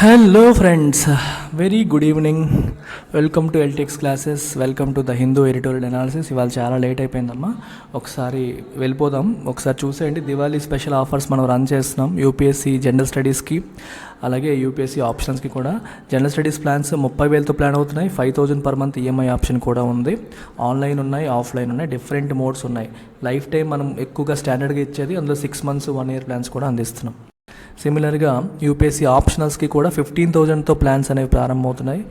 Hello friends, very good evening. Welcome to ఎల్టెక్స్ classes. Welcome to the Hindu editorial analysis. ఇవాళ చాలా late అయిపోయిందమ్మా, ఒకసారి వెళ్ళిపోదాం. ఒకసారి చూసేయండి, దివాళీ స్పెషల్ ఆఫర్స్ మనం రన్ చేస్తున్నాం యూపీఎస్సీ జనరల్ స్టడీస్కి, అలాగే యూపీఎస్సీ ఆప్షన్స్కి కూడా. జనరల్ స్టడీస్ ప్లాన్స్ 30,000తో ప్లాన్ అవుతున్నాయి. 5,000 పర్ మంత్ ఈఎంఐ ఆప్షన్ కూడా ఉంది. ఆన్లైన్ ఉన్నాయి, ఆఫ్లైన్ ఉన్నాయి, డిఫరెంట్ మోడ్స్ ఉన్నాయి. లైఫ్ టైం మనం ఎక్కువగా స్టాండర్డ్గా ఇచ్చేది, అందులో 6 months 1 year ప్లాన్స్ కూడా అందిస్తున్నాం. సిమిలర్గా యూపీఎస్సీ ఆప్షనల్స్కి కూడా 15,000తో ప్లాన్స్ అనేవి ప్రారంభమవుతున్నాయి.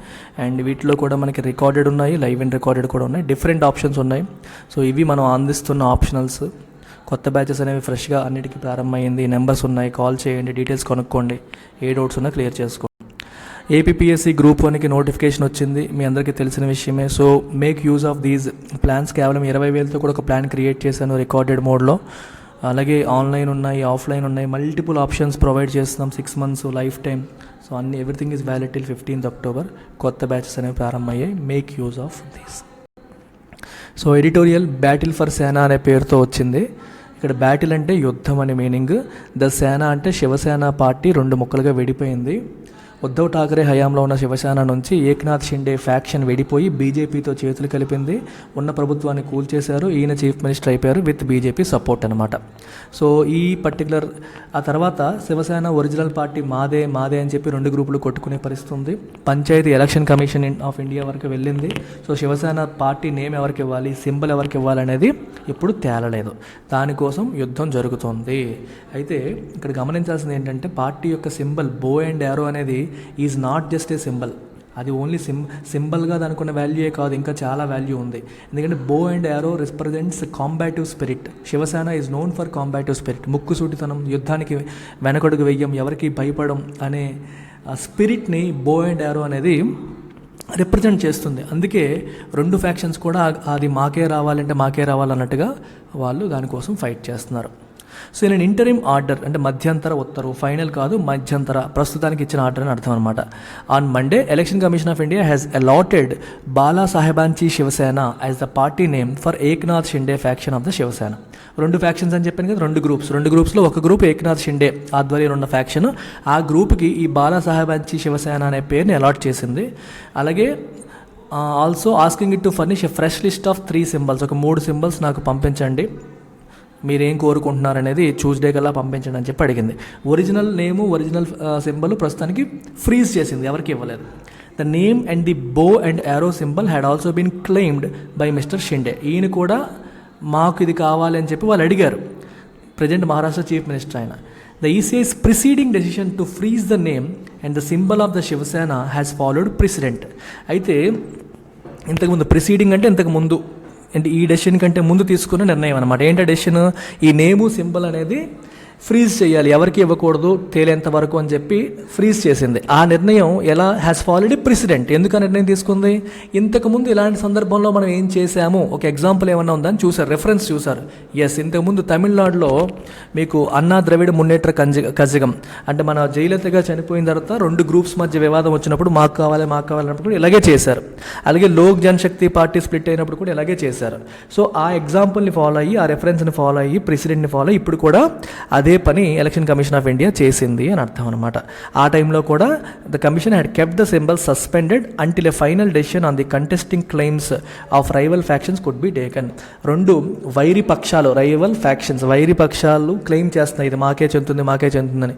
అండ్ వీటిలో కూడా మనకి రికార్డెడ్ ఉన్నాయి, లైవ్ అండ్ రికార్డెడ్ కూడా ఉన్నాయి, డిఫరెంట్ ఆప్షన్స్ ఉన్నాయి. సో ఇవి మనం అందిస్తున్న ఆప్షనల్స్. కొత్త బ్యాచెస్ అనేవి ఫ్రెష్గా అన్నిటికీ ప్రారంభమైంది. నెంబర్స్ ఉన్నాయి, కాల్ చేయండి, డీటెయిల్స్ కనుక్కోండి, ఏ డౌట్స్ ఉన్నా క్లియర్ చేసుకోండి. ఏపీపీఎస్సీ గ్రూప్ 1కి నోటిఫికేషన్ వచ్చింది, మీ అందరికీ తెలిసిన విషయమే. So make use of these plans. కేవలం 20,000తో కూడా ఒక ప్లాన్ క్రియేట్ చేశాను రికార్డెడ్ మోడ్లో. అలాగే ఆన్లైన్ ఉన్నాయి, ఆఫ్లైన్ ఉన్నాయి, మల్టిపుల్ ఆప్షన్స్ ప్రొవైడ్ చేస్తున్నాం. 6 months life time. So everything is valid till 15th October. కొత్త బ్యాచెస్ అనేవి ప్రారంభమయ్యాయి. Make use of this. So editorial battle for సేన అనే పేరుతో వచ్చింది. ఇక్కడ బ్యాటిల్ అంటే యుద్ధం అనే మీనింగ్. ద సేన అంటే శివసేన పార్టీ 2 ముక్కలుగా విడిపోయింది. ఉద్ధవ్ ఠాకరే హయాంలో ఉన్న శివసేన నుంచి ఏక్నాథ్ షిండే ఫ్యాక్షన్ విడిపోయి బీజేపీతో చేతులు కలిపింది. ఉన్న ప్రభుత్వాన్ని కూల్చేశారు. ఈయన చీఫ్ మినిస్టర్ అయిపోయారు విత్ బీజేపీ సపోర్ట్ అనమాట. సో ఈ పర్టికులర్ ఆ తర్వాత శివసేన ఒరిజినల్ పార్టీ మాదే అని చెప్పి 2 గ్రూపులు కొట్టుకునే పరిస్థితి ఉంది. Panchayati election commission of India వరకు వెళ్ళింది. సో శివసేన పార్టీ నేమ్ ఎవరికి ఇవ్వాలి, సింబల్ ఎవరికి ఇవ్వాలి అనేది ఇప్పుడు తేలలేదు. దానికోసం యుద్ధం జరుగుతుంది. అయితే ఇక్కడ గమనించాల్సింది ఏంటంటే, పార్టీ యొక్క సింబల్ బో అండ్ యారో అనేది is not just a symbol. అది ఓన్లీ సింబల్గా దానికి ఉన్న వాల్యూయే కాదు, ఇంకా చాలా వాల్యూ ఉంది. ఎందుకంటే bow and arrow represents combative spirit. Shivsena is known for combative spirit. ముక్కుసూటితనం, యుద్ధానికి వెనకడుగు వెయ్యం, ఎవరికి భయపడం అనే స్పిరిట్ని బో అండ్ యారో అనేది రిప్రజెంట్ చేస్తుంది. అందుకే 2 ఫ్యాక్షన్స్ కూడా అది మాకే రావాలన్నట్టుగా వాళ్ళు దానికోసం ఫైట్ చేస్తున్నారు. సో నేను ఇంటరిమ్ ఆర్డర్ అంటే మధ్యంతర ఉత్తర్వు, ఫైనల్ కాదు, మధ్యంతర, ప్రస్తుతానికి ఇచ్చిన ఆర్డర్ అని అర్థం అనమాట. On Monday election commission of India has allotted Bala సాహెబాంచి Shiv Sena as the party name for Eknath Shinde faction of the Shiv Sena. 2 factions అని చెప్పాను కదా, 2 గ్రూప్స్లో ఒక గ్రూప్ ఏక్నాథ్ షిండే ఆధ్వర్యంలో ఉన్న ఫ్యాక్షన్. ఆ గ్రూప్కి ఈ బాలా సాహెబాంచి శివసేన అనే పేరుని అలాట్ చేసింది. అలాగే also asking it to furnish a fresh list of 3 symbols. ఒక 3 symbols నాకు పంపించండి, మీరేం కోరుకుంటున్నారనేది ట్యూస్డే కల్లా పంపించండి అని చెప్పి అడిగింది. ఒరిజినల్ నేము, ఒరిజినల్ సింబల్ ప్రస్తుతానికి ఫ్రీజ్ చేసింది, ఎవరికి ఇవ్వలేదు. The name and the bow and arrow symbol had also been claimed by mister Shinde. ఈయన కూడా మాకు ఇది కావాలి అని చెప్పి వాళ్ళు అడిగారు. ప్రజెంట్ మహారాష్ట్ర చీఫ్ మినిస్టర్ ఆయన. The ECI's preceding decision to freeze the name and the symbol of the Shiv Sena has followed precedent. అయితే ఇంతకుముందు ప్రిసీడింగ్ అంటే ఇంతకుముందు అంటే ఈ డెసిషన్ కంటే ముందు తీసుకున్న నిర్ణయం అనమాట. ఏంటంటే డెసిషన్, ఈ నేము సింబల్ అనేది ఫ్రీజ్ చేయాలి, ఎవరికి ఇవ్వకూడదు తేలేంత వరకు అని చెప్పి ఫ్రీజ్ చేసింది. ఆ నిర్ణయం ఎలా హ్యాస్ ఫాలోడ్ ప్రెసిడెంట్. ఎందుకు ఆ నిర్ణయం తీసుకుంది? ఇంతకుముందు ఇలాంటి సందర్భంలో మనం ఏం చేశాము, ఒక ఎగ్జాంపుల్ ఏమన్నా ఉందని చూసారు, రెఫరెన్స్ చూసారు. ఎస్, ఇంతకుముందు తమిళనాడులో మీకు అన్నా ద్రవిడ మున్నేట్ర కజగం అంటే మన జయలలితగా చనిపోయిన తర్వాత 2 groups మధ్య వివాదం వచ్చినప్పుడు మాకు కావాలన్నప్పుడు కూడా ఇలాగే చేశారు. అలాగే లోక్ జనశక్తి పార్టీ స్ప్లిట్ అయినప్పుడు కూడా ఇలాగే చేశారు. సో ఆ ఎగ్జాంపుల్ని ఫాలో అయ్యి, ఆ రెఫరెన్స్ని ఫాలో అయ్యి, ప్రెసిడెంట్ని ఫాలో అయ్యి ఇప్పుడు కూడా అదే పని ఎలక్షన్ కమిషన్ ఆఫ్ ఇండియా చేసింది అని అర్థం అనమాట. ఆ టైంలో కూడా the commission had kept the symbol suspended until a final decision on the contesting claims of rival factions could be taken. 2 వైరి పక్షాలు, రైవల్ ఫ్యాక్షన్స్, వైరి పక్షాలు క్లెయిమ్ చేస్తున్నాయి, ఇది మాకే చెందుతుందని.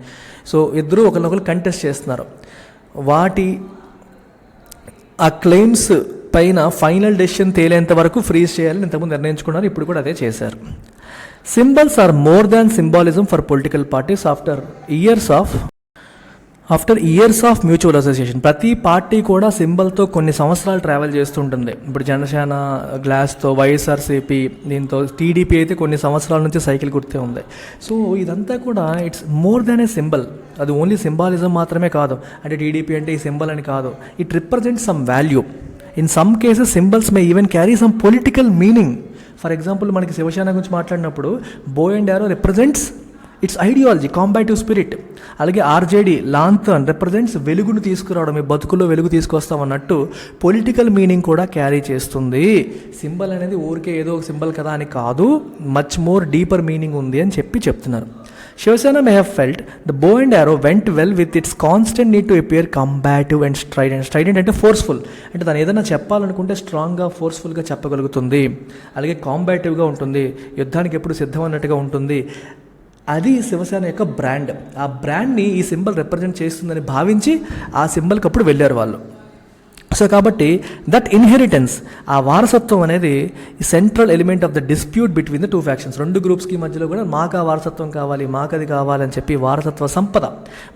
సో ఇద్దరు ఒకరినొకరు కంటెస్ట్ చేస్తున్నారు. ఆ క్లెయిమ్స్ పైన ఫైనల్ డెసిషన్ తేలేంత వరకు ఫ్రీజ్ చేయాలని ఇంతకుముందు నిర్ణయించుకున్నారు. ఇప్పుడు కూడా అదే చేశారు. Symbols are more than symbolism for political parties after years of mutual association. ప్రతి పార్టీ కూడా సింబల్తో కొన్ని సంవత్సరాలు ట్రావెల్ చేస్తుంటుంది. ఇప్పుడు జనసేన గ్లాస్తో, వైఎస్ఆర్సీపీ దీంతో, టీడీపీ అయితే కొన్ని సంవత్సరాల నుంచి సైకిల్ గుర్తే ఉంది. సో ఇదంతా కూడా it's more than a symbol. అది ఓన్లీ సింబాలిజం మాత్రమే కాదు. అంటే టీడీపీ అంటే ఈ సింబల్ అని కాదు. It represents some value. In some cases symbols may even carry some political meaning. For example మనకి శివసేన గురించి మాట్లాడినప్పుడు bow and arrow represents its ideology, combative spirit. అలాగే ఆర్జేడీ లాంతర్న్ రిప్రజెంట్స్ వెలుగును తీసుకురావడం, మీ బతుకుల్లో వెలుగు తీసుకొస్తామన్నట్టు పొలిటికల్ మీనింగ్ కూడా క్యారీ చేస్తుంది. సింబల్ అనేది ఊరికే ఏదో ఒక సింబల్ కదా అని కాదు, మచ్ మోర్ డీపర్ మీనింగ్ ఉంది అని చెప్తున్నారు. Shivasena may have felt the bow and arrow went well with its constant need to appear combative and strident. Strident అంటే ఫోర్స్ఫుల్, అంటే తను ఏదైనా చెప్పాలనుకుంటే స్ట్రాంగ్గా ఫోర్స్ఫుల్గా చెప్పగలుగుతుంది, అలాగే కాంబాటివ్గా ఉంటుంది, యుద్ధానికి ఎప్పుడు సిద్ధం అన్నట్టుగా ఉంటుంది. అది శివసేన యొక్క బ్రాండ్. ఆ బ్రాండ్ని ఈ సింబల్ రిప్రజెంట్ చేస్తుందని భావించి ఆ సింబల్కి అప్పుడు వెళ్ళారు వాళ్ళు. సో కాబట్టి దట్ ఇన్హెరిటెన్స్, ఆ వారసత్వం అనేది central element of the dispute between the two factions. రెండు గ్రూప్స్కి మధ్యలో కూడా మాకు ఆ వారసత్వం కావాలి, మాకు అది కావాలని చెప్పి, వారసత్వ సంపద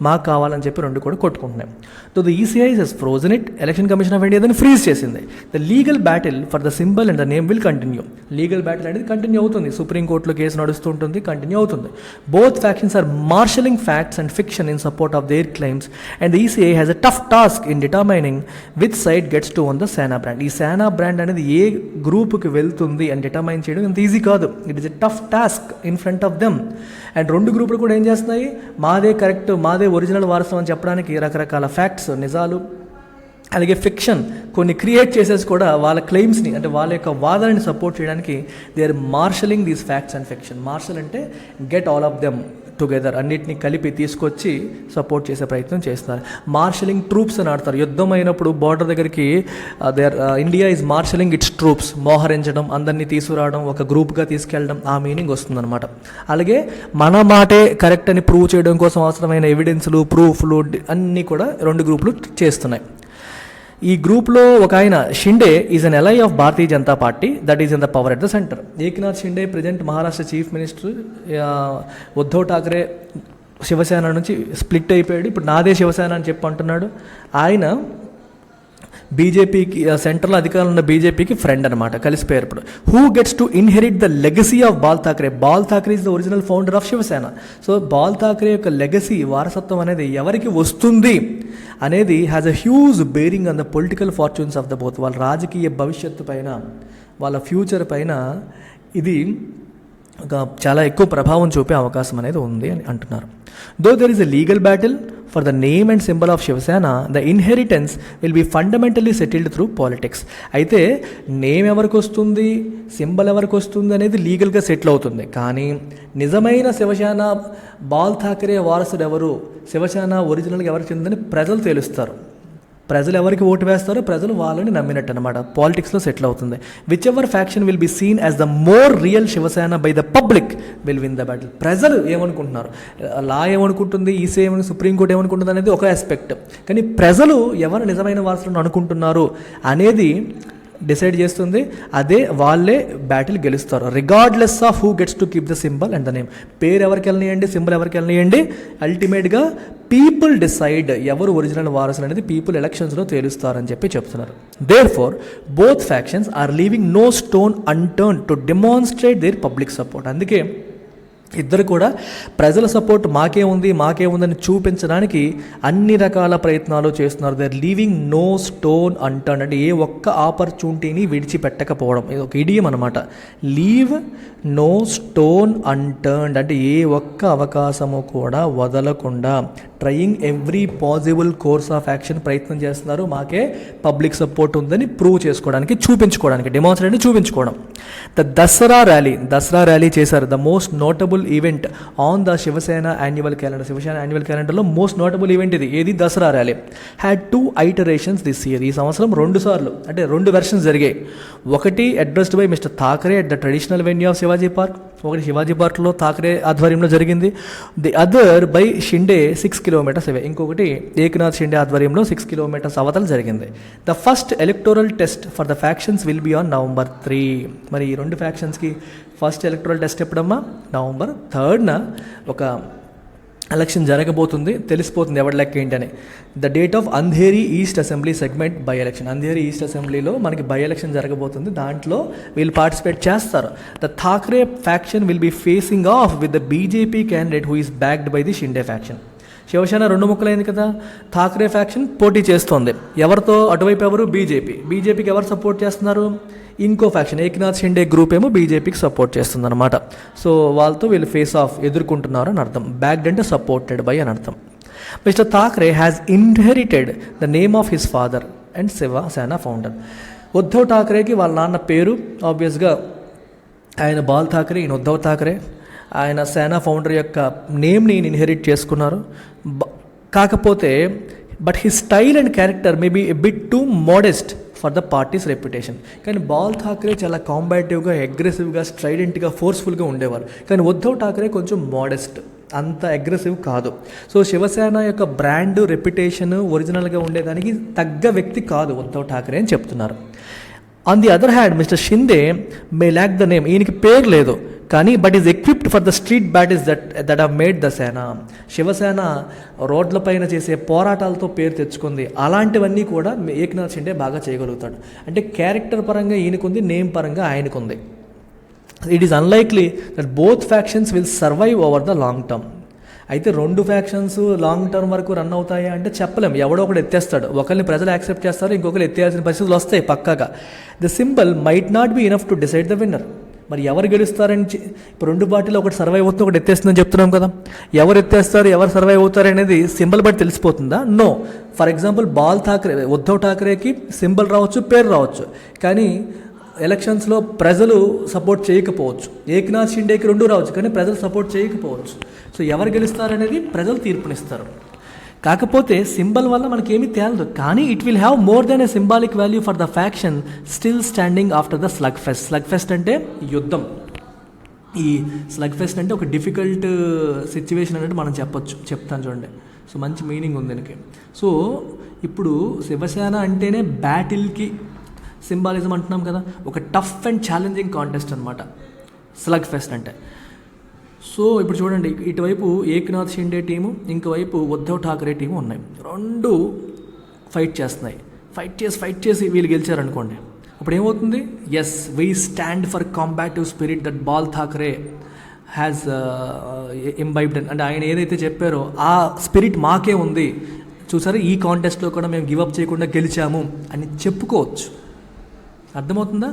మాకు కావాలని చెప్పి రెండు కూడా కొట్టుకుంటున్నాయి. So the ECI has frozen it. Election commission of India దాన్ని ఫ్రీజ్ చేసింది. The legal battle for the symbol and the name will continue. Legal battle అనేది కంటిన్యూ అవుతుంది, సుప్రీంకోర్టులో కేసు నడుస్తూ ఉంటుంది, కంటిన్యూ అవుతుంది. Both factions are marshaling facts and fiction in support of their claims and the ECI has a tough task in determining which side gets to own the Sena brand. ఈ సేనా brand అనేది ఏ గ్రూప్కి వెళ్తుంది అని determine చేయడం ఇంత easy కాదు. It is a tough task in front of them. And రెండు గ్రూపులు కూడా ఏం చేస్తున్నాయి, మాదే కరెక్ట్, మాదే ఒరిజినల్ వారసత్వం అని చెప్పడానికి రకరకాల ఫ్యాక్ట్స్, నిజాలు, అలాగే ఫిక్షన్ కొన్ని క్రియేట్ చేసేసి కూడా వాళ్ళ క్లెయిమ్స్ని, అంటే వాళ్ళ యొక్క వాదనని సపోర్ట్ చేయడానికి they are marshaling these facts and fiction. Marshal అంటే get all of them together, అన్నిటిని కలిపి తీసుకొచ్చి సపోర్ట్ చేసే ప్రయత్నం చేస్తున్నారు. మార్షలింగ్ ట్రూప్స్ అని ఆడతారు. యుద్ధం అయినప్పుడు బార్డర్ దగ్గరికి India is marshaling its troops, మోహరించడం, అందరినీ తీసుకురావడం, ఒక గ్రూప్గా తీసుకెళ్ళడం, ఆ మీనింగ్ వస్తుందన్నమాట. అలాగే మన మాటే కరెక్ట్ అని ప్రూవ్ చేయడం కోసం అవసరమైన ఎవిడెన్స్లు, ప్రూఫ్లు అన్నీ కూడా రెండు గ్రూపులు చేస్తున్నాయి. ఈ గ్రూప్లో ఒక ఆయన Shinde is an ally of Bharatiya Janata party that is in the power at the centre. Eknath Shinde present Maharashtra chief minister. Uddhav Thackeray Shiv Sena నుంచి స్ప్లిట్ అయిపోయాడు, ఇప్పుడు నాదే శివసేన అని చెప్పి అంటున్నాడు. ఆయన బీజేపీకి, సెంట్రల్ అధికారంలో ఉన్న బీజేపీకి ఫ్రెండ్ అనమాట, కలిసిపోయారు ఇప్పుడు. Who gets to inherit the legacy of Bal Thackeray? Bal Thackeray is the original founder of Shiv Sena. So Bal Thackeray యొక్క లెగసీ, వారసత్వం అనేది ఎవరికి వస్తుంది అనేది has a huge bearing on the political fortunes of the both. వాళ్ళ రాజకీయ భవిష్యత్తు పైన, వాళ్ళ ఫ్యూచర్ పైన ఇది ఒక చాలా ఎక్కువ ప్రభావం చూపే అవకాశం అనేది ఉంది అని అంటున్నారు. Though there is a legal battle for the name and symbol of Shiv Sena, the inheritance will be fundamentally settled through politics. అయితే నేమ్ ఎవరికి వస్తుంది, సింబల్ ఎవరికి వస్తుంది అనేది లీగల్గా సెటిల్ అవుతుంది. కానీ నిజమైన శివసేన బాల్ ఠాక్రే వారసుడు ఎవరు, శివసేన ఒరిజినల్గా ఎవరికి చెందిందని ప్రజలు తెలుస్తారు. ప్రజలు ఎవరికి ఓటు వేస్తారో ప్రజలు వాళ్ళని నమ్మినట్టు అనమాట. పాలిటిక్స్లో సెటిల్ అవుతుంది. Whichever faction will be seen as the more real Shiv Sena by the public will win the battle. ప్రజలు ఏమనుకుంటున్నారు, లా ఏమనుకుంటుంది, ఈసీ ఏమని, సుప్రీంకోర్టు ఏమనుకుంటుంది అనేది ఒక ఆస్పెక్ట్. కానీ ప్రజలు ఎవరు నిజమైన వారసులను అనుకుంటున్నారు అనేది డిసైడ్ చేస్తుంది. అదే వాళ్ళే బ్యాటిల్ గెలుస్తారు, regardless of who gets to keep the symbol and the name. పేరు ఎవరికి వెళ్ళనియండి, సింబల్ ఎవరికి వెళ్ళనియండి, అల్టిమేట్గా పీపుల్ డిసైడ్ ఎవరు ఒరిజినల్ వారసులు అనేది పీపుల్ ఎలక్షన్స్లో తేలుస్తారని చెప్పి చెప్తున్నారు. Therefore both factions are leaving no stone unturned to demonstrate their public support. అందుకే ఇద్దరు కూడా ప్రజల సపోర్ట్ మాకే ఉందని చూపించడానికి అన్ని రకాల ప్రయత్నాలు చేస్తున్నారు. They are leaving no stone unturned, అంటే ఏ ఒక్క ఆపర్చునిటీని విడిచిపెట్టకపోవడం. ఇది ఒక ఇడియం అనమాట. లీవ్ నో స్టోన్ అన్టర్న్డ్ అంటే ఏ ఒక్క అవకాశము కూడా వదలకుండా trying every possible course of action ప్రయత్నం చేస్తున్నారు. మాకే పబ్లిక్ సపోర్ట్ ఉందని ప్రూవ్ చేసుకోవడానికి, చూపించుకోవడానికి, డెమాన్స్ట్రేట్ చూపించుకోవడం. ద దసరా ర్యాలీ చేశారు. The most notable event on the Shiv Sena annual calendar. Shiv Sena annual క్యాలెండర్లో మోస్ట్ నోటబుల్ ఈవెంట్ ఇది. ఏది? Dasara rally. Had 2 iterations this year. ఈ సంవత్సరం 2 సార్లు, అంటే 2 వెర్షన్స్ జరిగాయి. ఒకటి addressed by mister Thackeray at the traditional venue of Shivaji park. ఒకటి శివాజీ పార్క్లో ఠాక్రే ఆధ్వర్యంలో జరిగింది. The other by Shinde 6 kilometres away. ఇంకొకటి ఏక్నాథ్ షిండే ఆధ్వర్యంలో 6 కిలోమీటర్స్ అవతల జరిగింది. The first electoral test for the factions will be on November 3. మరి ఈ 2 ఫ్యాక్షన్స్కి ఫస్ట్ ఎలక్టోరల్ టెస్ట్ ఎప్పుడమ్మా? November 3న ఒక ఎలక్షన్ జరగబోతుంది. తెలిసిపోతుంది ఎవరి లెక్క ఏంటని. The date of Andheri east assembly segment by election. Andheri east అసెంబ్లీలో మనకి బై ఎలక్షన్ జరగబోతుంది. దాంట్లో వీళ్ళు పార్టిసిపేట్ చేస్తారు. The Thackeray faction will be facing off with the BJP candidate who is backed by the Shinde faction. Shiv Sena 2 ముక్కలైంది కదా. ఠాక్రే ఫ్యాక్షన్ పోటీ చేస్తోంది. ఎవరితో? అటువైపు ఎవరు? బీజేపీకి ఎవరు సపోర్ట్ చేస్తున్నారు? ఇంకో ఫ్యాక్షన్ ఏక్నాథ్ షిండే గ్రూప్ ఏమో బీజేపీకి సపోర్ట్ చేస్తుంది అనమాట. సో వాళ్ళతో వీళ్ళు ఫేస్ ఆఫ్ ఎదుర్కొంటున్నారు అని అర్థం. బ్యాక్డ్ అంటే సపోర్టెడ్ బై అని అర్థం. Mister Thackeray has inherited the name of his father and Shiv Sena founder. Uddhav ఠాక్రేకి వాళ్ళ నాన్న పేరు ఆబ్వియస్గా ఆయన బాల్ ఠాక్రే, ఈయన ఉద్ధవ్ ఠాక్రే. ఆయన సేనా ఫౌండర్ యొక్క నేమ్ని ఇన్హెరిట్ చేసుకున్నారు. కాకపోతే but his style and character may be a bit too modest for the party's reputation. కానీ బాల్ ఠాక్రే చాలా కాంబాటివ్గా, అగ్రెసివ్గా, స్ట్రైడెంట్గా, ఫోర్స్ఫుల్గా ఉండేవారు. కానీ ఉద్ధవ్ ఠాక్రే కొంచెం మోడెస్ట్, అంత అగ్రెసివ్ కాదు. సో శివసేన యొక్క బ్రాండ్, రెప్యుటేషన్ ఒరిజినల్గా ఉండేదానికి తగ్గ వ్యక్తి కాదు ఉద్ధవ్ ఠాక్రే అని చెప్తున్నారు. On the other hand mister Shinde May lakh the name, ఈయనకి పేరు లేదు కానీ but is equipped for the street battles that have made the సేన. శివసేన రోడ్లపైన చేసే పోరాటాలతో పేరు తెచ్చుకుంది. అలాంటివన్నీ కూడా ఏక్నాథ్ షిండే బాగా చేయగలుగుతాడు. అంటే క్యారెక్టర్ పరంగా ఈయనకుంది, నేమ్ పరంగా ఆయనకుంది. It is unlikely that both factions will survive over the long term. అయితే రెండు ఫ్యాక్షన్స్ లాంగ్ టర్మ్ వరకు రన్ అవుతాయా అంటే చెప్పలేం. ఎవడో ఒకటి ఎత్తేస్తాడు, ఒకరిని ప్రజలు యాక్సెప్ట్ చేస్తారు, ఇంకొకరు ఎత్తేయాల్సిన పరిస్థితులు వస్తాయి పక్కాగా. The symbol might not be enough to decide the winner. మరి ఎవరు గెలుస్తారని ఇప్పుడు రెండు పార్టీలు ఒకటి సర్వైవ్ అవుతుంది, ఒకటి ఎత్తేస్తుందని చెప్తున్నాం కదా. ఎవరు ఎత్తేస్తారు, ఎవరు సర్వైవ్ అవుతారు అనేది సింబల్ బట్టి తెలిసిపోతుందా? No. For example Bal Thackeray, Uddhav ఠాక్రేకి సింబల్ రావచ్చు, పేరు రావచ్చు, కానీ ఎలక్షన్స్లో ప్రజలు సపోర్ట్ చేయకపోవచ్చు. ఏక్నాథ్ షిండేకి రెండు రావచ్చు, కానీ ప్రజలు సపోర్ట్ చేయకపోవచ్చు. సో ఎవరు గెలుస్తారనేది ప్రజలు తీర్పునిస్తారు. కాకపోతే సింబల్ వల్ల మనకేమీ తేలదు, కానీ it will have more than a symbolic value for the faction still standing after the slug pest. Slug pest అంటే యుద్ధం. ఈ స్లగ్ ఫెస్ట్ అంటే ఒక డిఫికల్ట్ సిచ్యువేషన్ అనేది మనం చెప్తాను చూడండి. సో మంచి మీనింగ్ ఉంది దీనికి. సో ఇప్పుడు శివసేన అంటేనే బ్యాటిల్కి సింబాలిజం అంటున్నాం కదా, ఒక టఫ్ అండ్ ఛాలెంజింగ్ కాంటెస్ట్ అనమాట స్లగ్ ఫెస్ట్ అంటే. సో ఇప్పుడు చూడండి, ఇటువైపు ఏక్నాథ్ షిండే టీము, ఇంకోవైపు ఉద్ధవ్ ఠాక్రే టీము ఉన్నాయి. రెండు ఫైట్ చేస్తున్నాయి. ఫైట్ చేసి వీళ్ళు గెలిచారనుకోండి, అప్పుడు ఏమవుతుంది? Yes, we stand for combative spirit that Bal Thackeray has imbibed. అంటే ఆయన ఏదైతే చెప్పారో ఆ స్పిరిట్ మాకే ఉంది, చూసారా ఈ కాంటెస్ట్లో కూడా మేము గివప్ చేయకుండా గెలిచాము అని చెప్పుకోవచ్చు. అర్థమవుతుందా?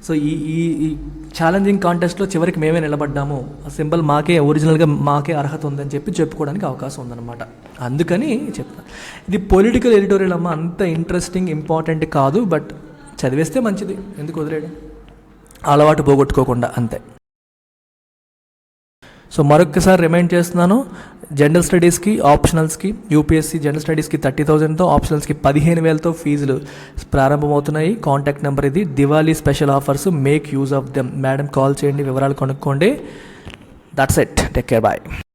సో ఈ ఛాలెంజింగ్ కాంటెస్ట్లో చివరికి మేమే నిలబడ్డాము, సింబల్ మాకే, ఒరిజినల్గా మాకే అర్హత ఉందని చెప్పుకోవడానికి అవకాశం ఉందన్నమాట. అందుకని చెప్తాను. ఇది పొలిటికల్ ఎడిటోరియల్ అమ్మ, అంత ఇంట్రెస్టింగ్ ఇంపార్టెంట్ కాదు, బట్ చదివేస్తే మంచిది, ఎందుకు వదిలేయడం, అలవాటు పోగొట్టుకోకుండా అంతే. సో మరొకసారి రిమైండ్ చేస్తున్నాను, జనరల్ స్టడీస్కి, ఆప్షనల్స్కి, యూపీఎస్సీ జనరల్ స్టడీస్కి 30,000తో, ఆప్షనల్స్కి 15,000తో ఫీజులు ప్రారంభమవుతున్నాయి. కాంటాక్ట్ నెంబర్ ఇది. Diwali special offers, make use of them. Madam call చేయండి, వివరాలు కనుక్కోండి. That's it. Take care, bye.